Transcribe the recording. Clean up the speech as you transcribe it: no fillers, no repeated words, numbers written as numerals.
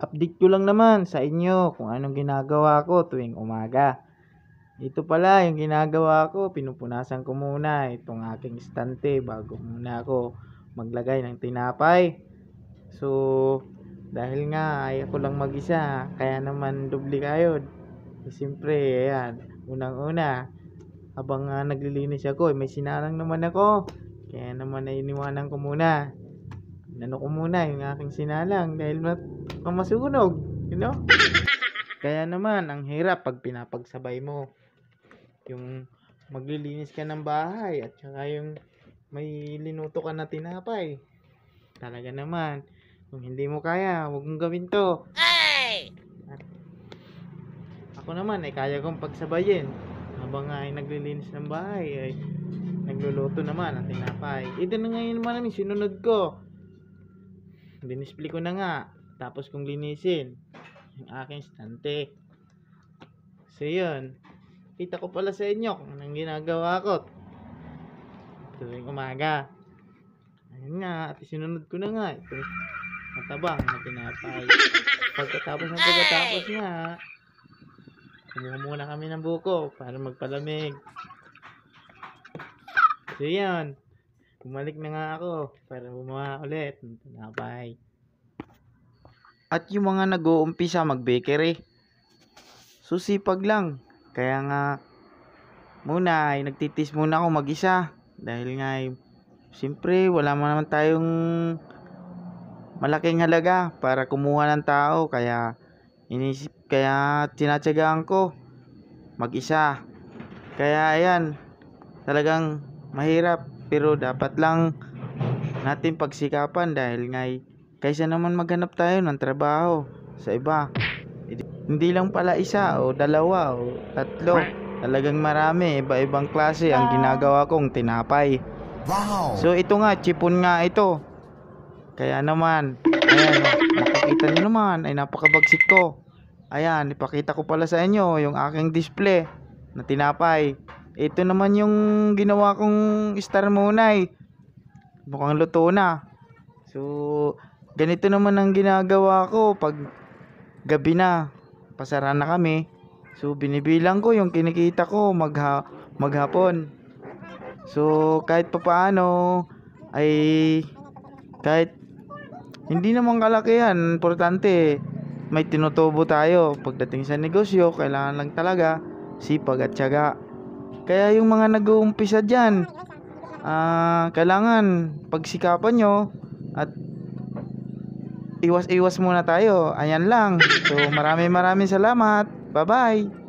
Update ko lang naman sa inyo kung anong ginagawa ko tuwing umaga. Ito pala yung ginagawa ko, pinupunasan ko muna itong aking estante bago muna ako maglagay ng tinapay. So, dahil nga ay ako lang mag-isa, kaya naman doble kayod. Siyempre, ayan, unang-una, habang naglilinis ako, may sinalang naman ako. Kaya naman ay iniwanan ko muna. Inano ko muna yung aking sinalang dahil masunog, you know? Kaya naman, ang hirap pag pinapagsabay mo yung maglilinis ka ng bahay at saka yung may linuto ka na tinapay. Talaga naman, kung hindi mo kaya, huwag mong gawin to. At ako naman ay kaya kong pagsabayin. Habang ay naglilinis ng bahay ay nagluluto naman ng tinapay. Ito na ngayon naman namin sinunod ko. Dinisplay ko na nga. Tapos kong linisin yung aking estante. So yun, kita ko pala sa inyo kung anong ginagawa ko tuwing umaga. Ayun nga, at sinunod ko na nga ito matabang na tinapay. Pagkatapos nga, kumuha muna kami ng buko para magpalamig. So yan, bumalik na nga ako para gumawa ulit ng tinapay. At yung mga nag-uumpisa mag-bakery, susipag lang. Kaya nga muna ay nagtitis muna ako mag-isa. Dahil nga ay siyempre wala mo naman tayong malaking halaga para kumuha ng tao. Kaya tinatsagaan ko mag-isa. Kaya ayan, talagang mahirap. Pero dapat lang natin pagsikapan dahil nga kaysa naman maghanap tayo ng trabaho sa iba. Hindi lang pala isa o dalawa o tatlo. Talagang marami, iba-ibang klase ang ginagawa kong tinapay. Wow! So ito nga, chipon nga ito. Kaya naman, ayan, makikita nyo naman, ay napakabagsik ko. Ayan, ipakita ko pala sa inyo yung aking display na tinapay. Ito naman yung ginawa kong star munay. Mukhang luto na. So, ganito naman ang ginagawa ko pag gabi na. Pasara na kami. So, binibilang ko yung kinikita ko maghapon. So, kahit papaano ay kahit hindi naman kalakihan, importante may tinutubo tayo. Pagdating sa negosyo, kailangan lang talaga sipag at tiyaga. Kaya yung mga nag-uumpisa dyan, kailangan pagsikapan nyo at iwas-iwas muna tayo. Ayan lang. So maraming salamat. Bye-bye.